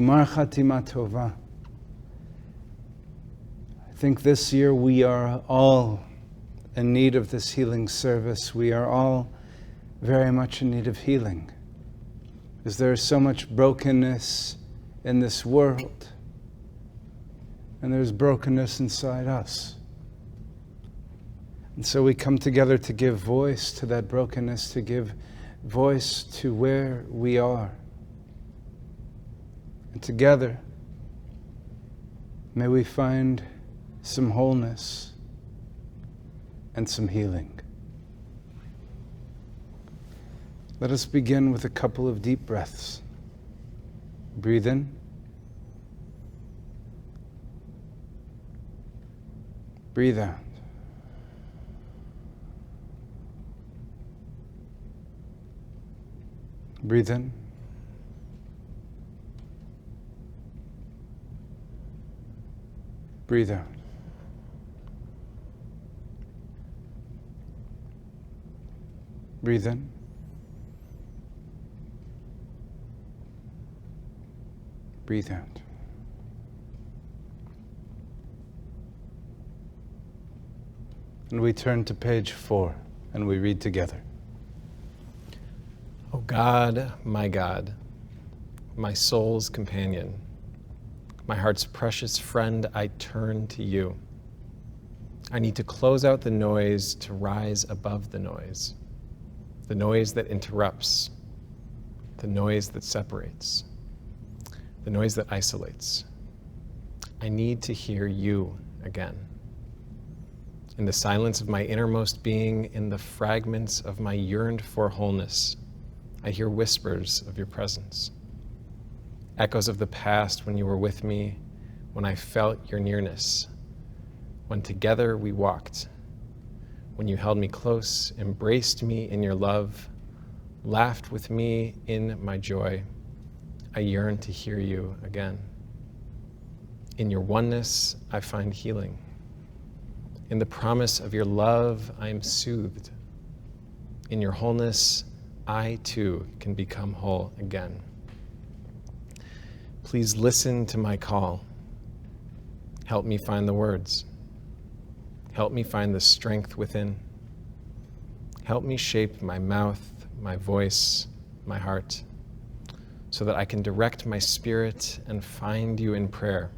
Gmar Chatima Tova. I think this year we are all in need of this healing service. We are all very much in need of healing, because there is so much brokenness in this world, and there's brokenness inside us. And so we come together to give voice to that brokenness, to give voice to where we are. And together, may we find some wholeness and some healing. Let us begin with a couple of deep breaths. Breathe in. Breathe out. Breathe in. Breathe out. Breathe in. Breathe out. And we turn to page 4 and we read together. O God, my soul's companion, my heart's precious friend, I turn to you. I need to close out the noise to rise above the noise that interrupts, the noise that separates, the noise that isolates. I need to hear you again. In the silence of my innermost being, in the fragments of my yearned for wholeness, I hear whispers of your presence. Echoes of the past when you were with me, when I felt your nearness, when together we walked, when you held me close, embraced me in your love, laughed with me in my joy. I yearn to hear you again. In your oneness, I find healing. In the promise of your love, I am soothed. In your wholeness, I too can become whole again. Please listen to my call. Help me find the words. Help me find the strength within. Help me shape my mouth, my voice, my heart, so that I can direct my spirit and find you in prayer.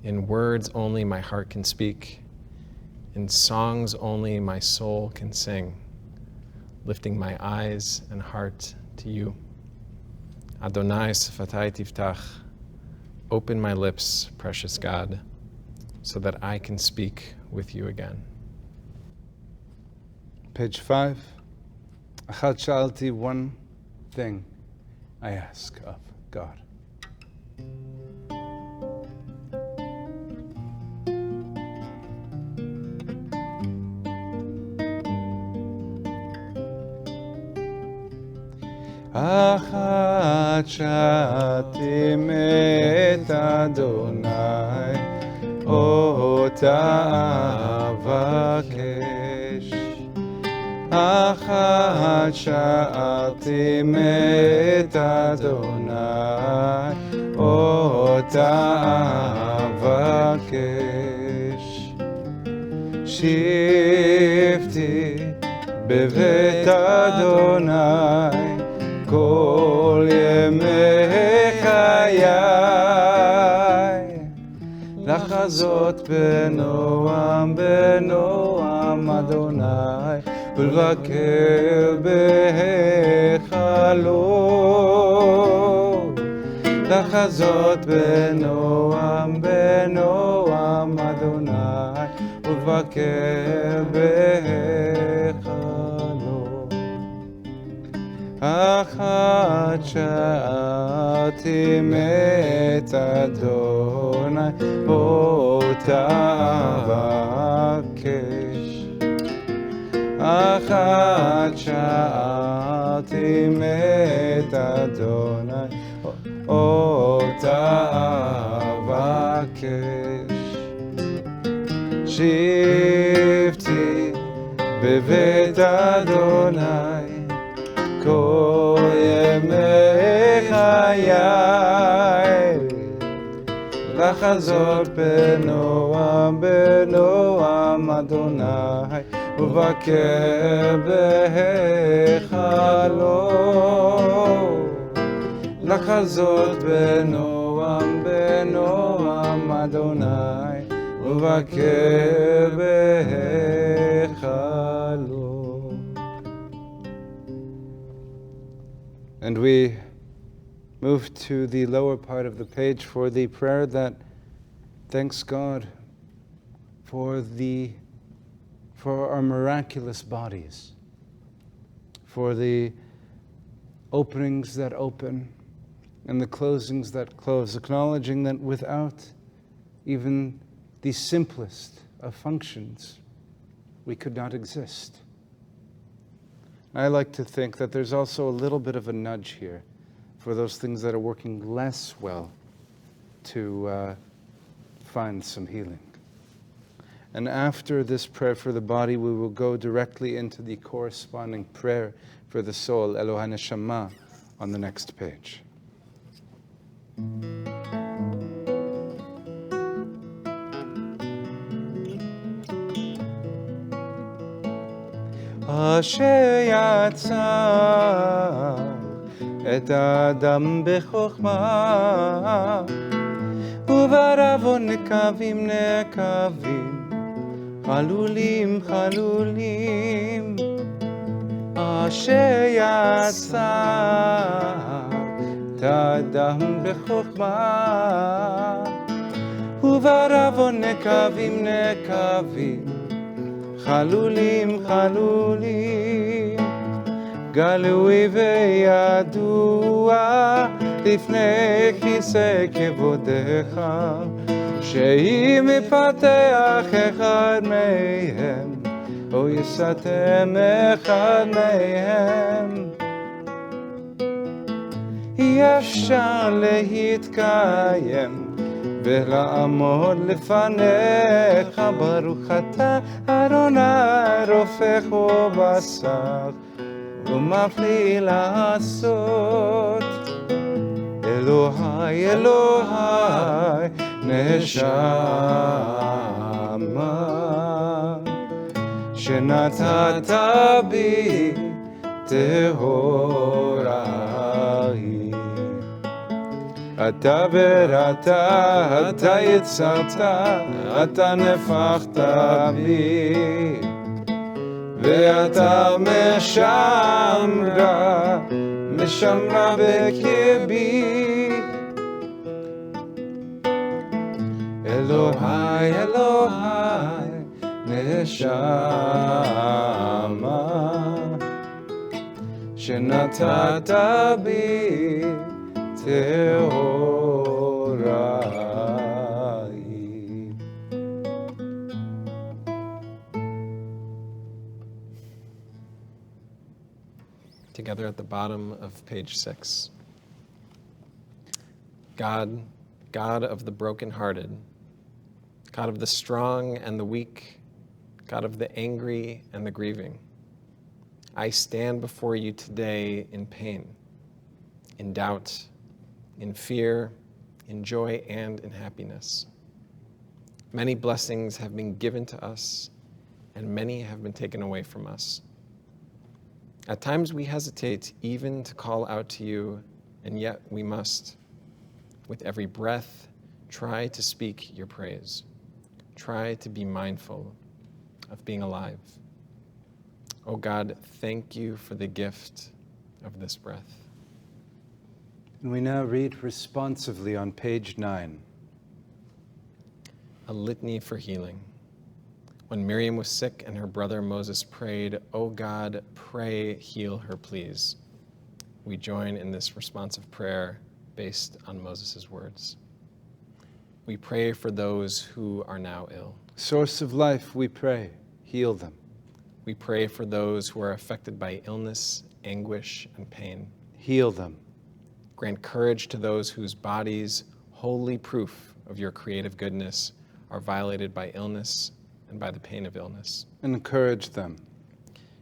In words only my heart can speak. In songs only my soul can sing, lifting my eyes and heart to you. Adonai Sfatai Tiftach, open my lips, precious God, so that I can speak with you again. Page 5. Achad Shalti, one thing I ask of God. Achad Shalti met Adonai, אותה אבקש. אחת שאלתי מאת אדוני, אותה אבקש. שבתי בבית אדוני כל ימי חיי, לחזות בנועם בנועם אדוני, ולבקר בהיכלו. לחזות בנועם בנועם אדוני, ולבקר בהיכלו. אחת שאלתי מאת אדוני, אותה אבקש. אחת שאלתי מאת אדוני, אותה אבקש. שבתי בבית אדוני כל ימי חיי, לחזות בנועם בנועם אדוני ובקר בהיכלו לחזות בנועם בנועם אדוני ובקר בהיכלו. And we move to the lower part of the page for the prayer that thanks God for our miraculous bodies, for the openings that open and the closings that close, acknowledging that without even the simplest of functions, we could not exist. I like to think that there's also a little bit of a nudge here for those things that are working less well to find some healing. And after this prayer for the body, we will go directly into the corresponding prayer for the soul, Eloha Neshama, on the next page. אשר יצר את האדם בחוכמה ובראבו נקבים נקבים חלולים חלולים אשר יצר את האדם בחוכמה ובראבו נקבים נקבים חלולים חלולים גלוי וידוע לפני כיסא כבודך שאם יפתח אחד מהם או יסתם אחד מהם אי אפשר להתקיים ולעמוד לפניך ברוך אתה אדוני רופך ובשר ומפליא לעשות אלוהי אלוהי נשמה שנתת בי טהורה היא אתה בראתה, אתה יצרת, אתה נפחת בי ואתה משמרה בקרבי אלוהי אלוהי נשמה שנתת בי Together at the bottom of page 6. God, God of the brokenhearted, God of the strong and the weak, God of the angry and the grieving, I stand before you today in pain, in doubt, in fear, in joy, and in happiness. Many blessings have been given to us, and many have been taken away from us. At times we hesitate even to call out to you, and yet we must. With every breath, try to speak your praise. Try to be mindful of being alive. Oh God, thank you for the gift of this breath. And we now read responsively on page 9. A litany for healing. When Miriam was sick and her brother Moses prayed, "Oh God, pray, heal her, please." We join in this responsive prayer based on Moses' words. We pray for those who are now ill. Source of life, we pray, heal them. We pray for those who are affected by illness, anguish, and pain. Heal them. Grant courage to those whose bodies, holy proof of your creative goodness, are violated by illness and by the pain of illness. Encourage them.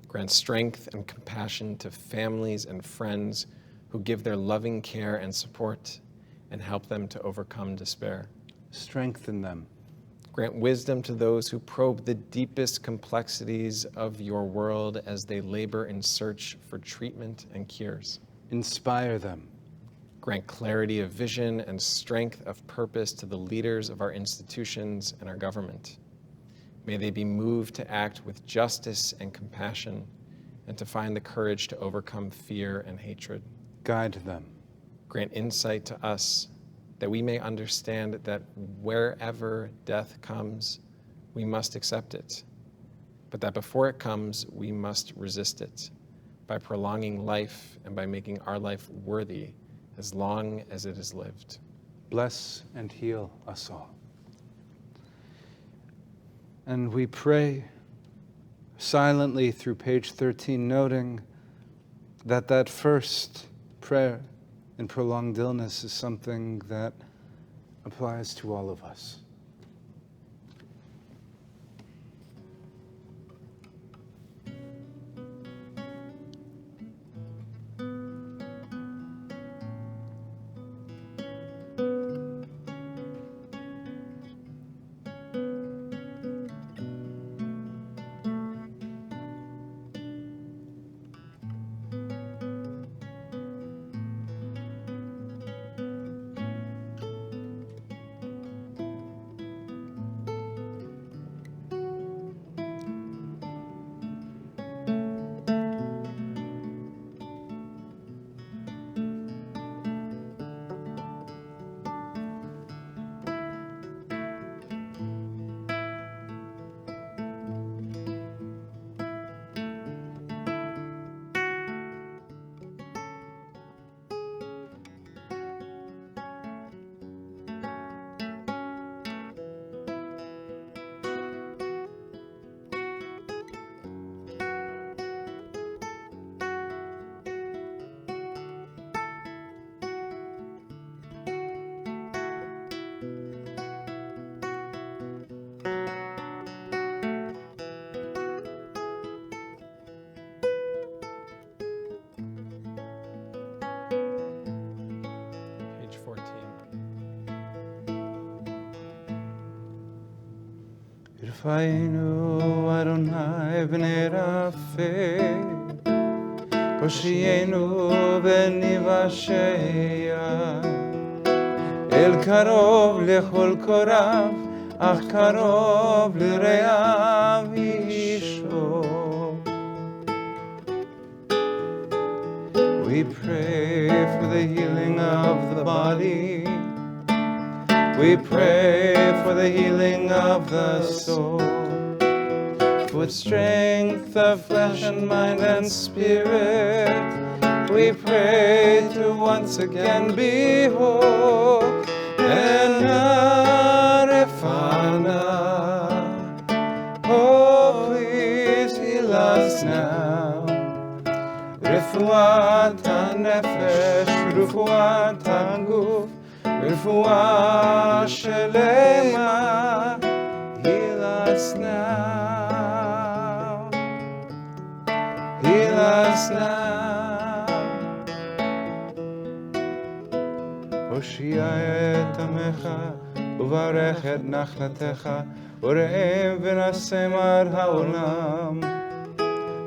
Grant strength and compassion to families and friends who give their loving care and support and help them to overcome despair. Strengthen them. Grant wisdom to those who probe the deepest complexities of your world as they labor in search for treatment and cures. Inspire them. Grant clarity of vision and strength of purpose to the leaders of our institutions and our government. May they be moved to act with justice and compassion and to find the courage to overcome fear and hatred. Guide them. Grant insight to us that we may understand that wherever death comes, we must accept it, but that before it comes, we must resist it by prolonging life and by making our life worthy as long as it is lived. Bless and heal us all. And we pray silently through page 13, noting that that first prayer in prolonged illness is something that applies to all of us. Page 14. Irfainu Adonai b'nei Rafeh, Koshienu b'nivasheya, El karov lechol korav, ach karov l'reav isho. We pray for the healing of the body. We pray for the healing of the soul, with strength of flesh and mind and spirit. We pray to once again be whole and refana. Oh, please heal us now. Refuat hanefesh, refuat haguf, refuah shelema, heal us now, heal us now. Hoshia et amecha, uvarech et nachlatecha, ure'em v'nasem ad ha'olam.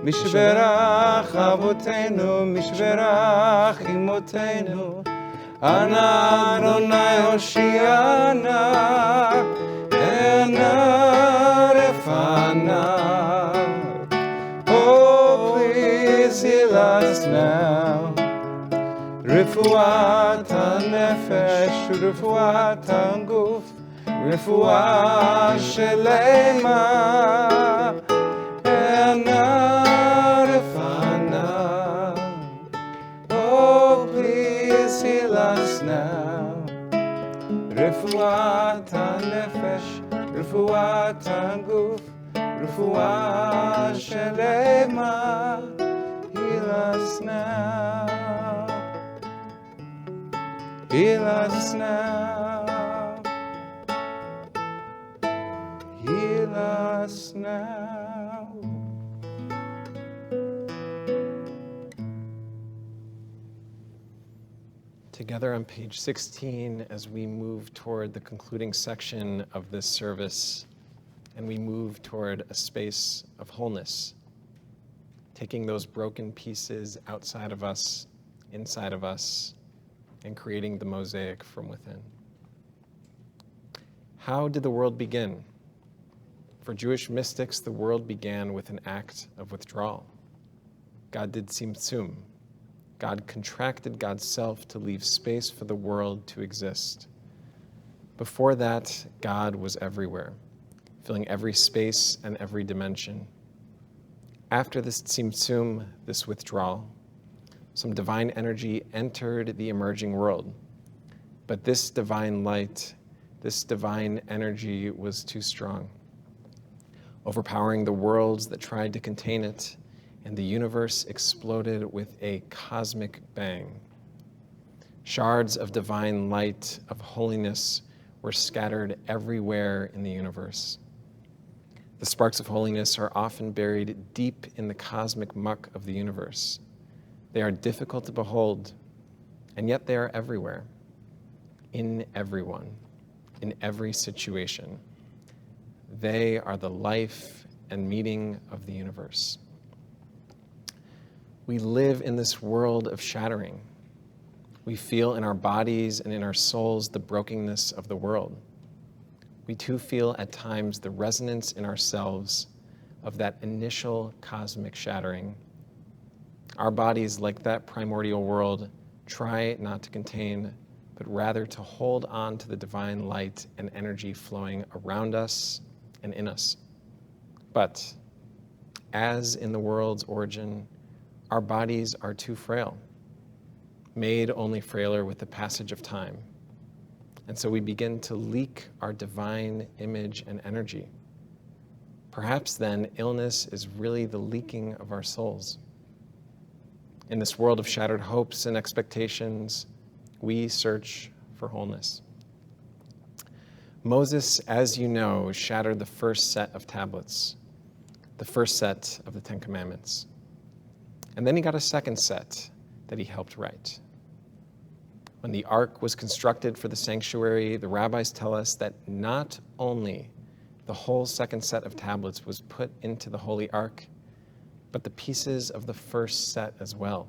Mishberach avotenu, mishberach imotenu, Ana Adonai Hoshiana, Ena Refana. Oh, please heal us now. Refuat HaNefesh, Refuat HaGuf, Refuah Shelema, Ena Refana. Oh, please heal us now. Refuat HaNefesh, Refuat HaGuf, Refuah Shelema, heal us now. Heal us now. Heal us now. To together on page 16 as we move toward the concluding section of this service, and we move toward a space of wholeness, taking those broken pieces outside of us, inside of us, and creating the mosaic from within. How did the world begin? For Jewish mystics, the world began with an act of withdrawal. God did tzimtzum. God contracted God's self to leave space for the world to exist. Before that, God was everywhere, filling every space and every dimension. After this tzimtzum, this withdrawal, some divine energy entered the emerging world. But this divine light, this divine energy was too strong, overpowering the worlds that tried to contain it, and the universe exploded with a cosmic bang. Shards of divine light, of holiness, were scattered everywhere in the universe. The sparks of holiness are often buried deep in the cosmic muck of the universe. They are difficult to behold, and yet they are everywhere, in everyone, in every situation. They are the life and meaning of the universe. We live in this world of shattering. We feel in our bodies and in our souls the brokenness of the world. We too feel at times the resonance in ourselves of that initial cosmic shattering. Our bodies, like that primordial world, try not to contain, but rather to hold on to the divine light and energy flowing around us and in us. But as in the world's origin, our bodies are too frail, made only frailer with the passage of time. And so we begin to leak our divine image and energy. Perhaps then illness is really the leaking of our souls. In this world of shattered hopes and expectations, we search for wholeness. Moses, as you know, shattered the first set of tablets, the first set of the Ten Commandments. And then he got a second set that he helped write. When the ark was constructed for the sanctuary, the rabbis tell us that not only the whole second set of tablets was put into the holy ark, but the pieces of the first set as well.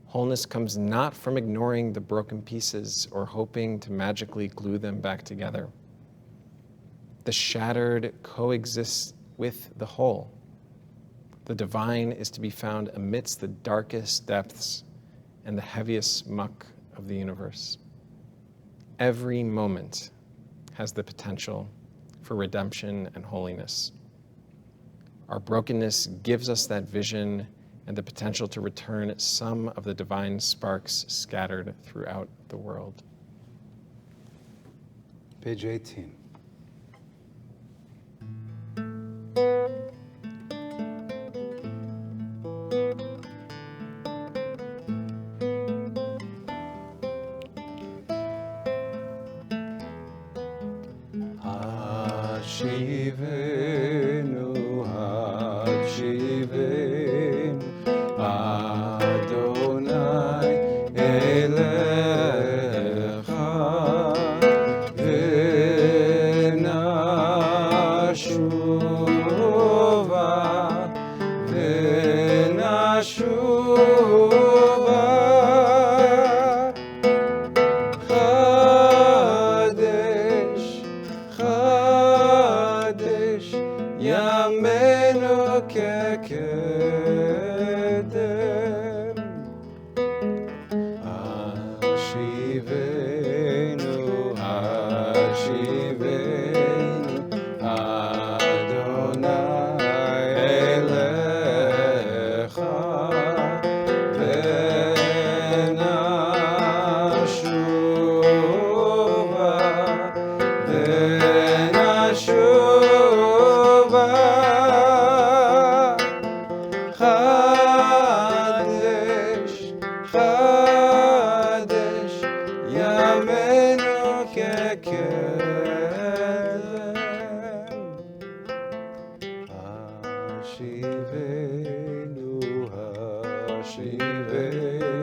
Wholeness comes not from ignoring the broken pieces or hoping to magically glue them back together. The shattered coexists with the whole. The divine is to be found amidst the darkest depths and the heaviest muck of the universe. Every moment has the potential for redemption and holiness. Our brokenness gives us that vision and the potential to return some of the divine sparks scattered throughout the world. Page 18. Hashivenu, Hashivenu, Adonai Elecha, V'nashuva, V'nashuva, Chadesh, Chadesh, Yamenu kekedem. Hashivenu, Hashivenu, Adonai Elecha, V'nashuva, V'nashuva, Chadesh, Chadesh, Yamenu kekedem. Hashivenu, Hashivenu,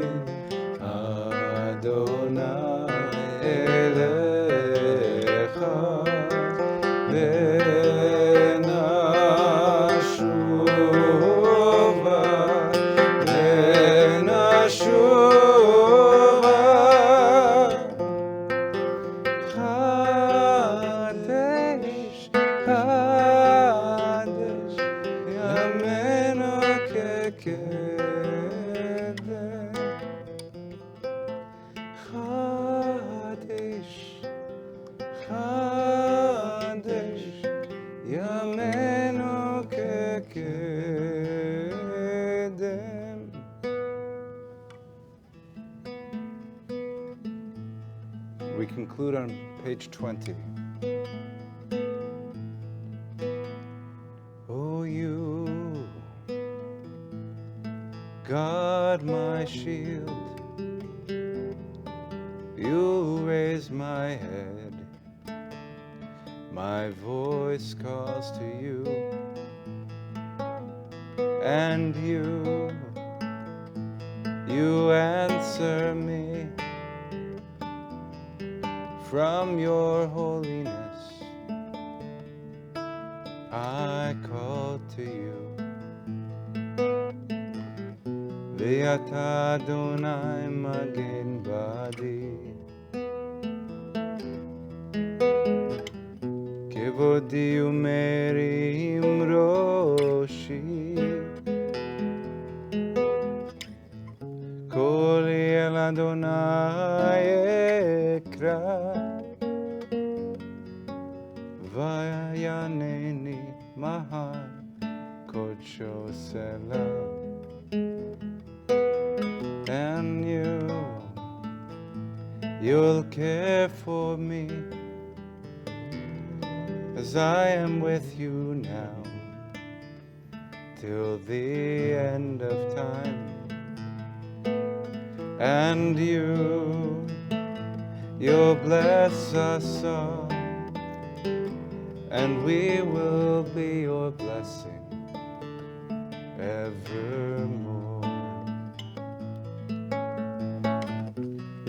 Interlude on page 20. Oh, you, God, my shield, you raise my head, my voice calls to you, and you answer me from your holiness. I call to you. Ve'ata Adonai magen badi, kevodi umerim roshi, koli el Adonai ekra, vayaneni mahal kodsho selah. And you'll care for me as I am with you now till the end of time. And you'll bless us all, and we will be your blessing evermore.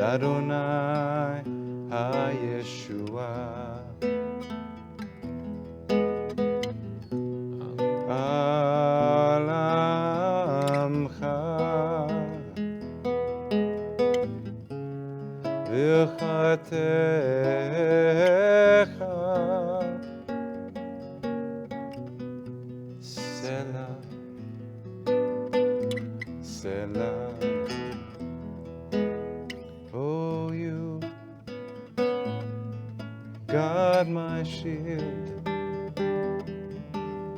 Adonai ha-Yeshua, al amcha v'chatecha, Selah, Selah. Oh, you, God, my shield,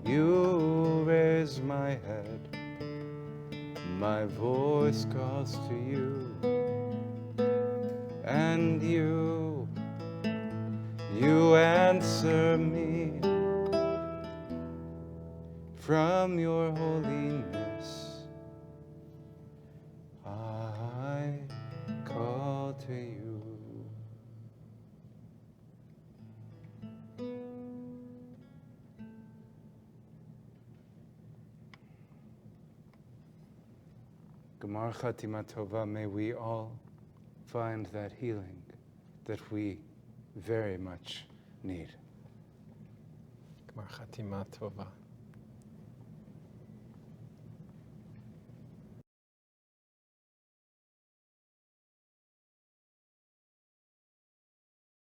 you raise my head, my voice calls to you, and you answer me from your holiness. I call to you. Gemar Chatima Tova, may we all find that healing that we very much need. Gemar Chatima Tova.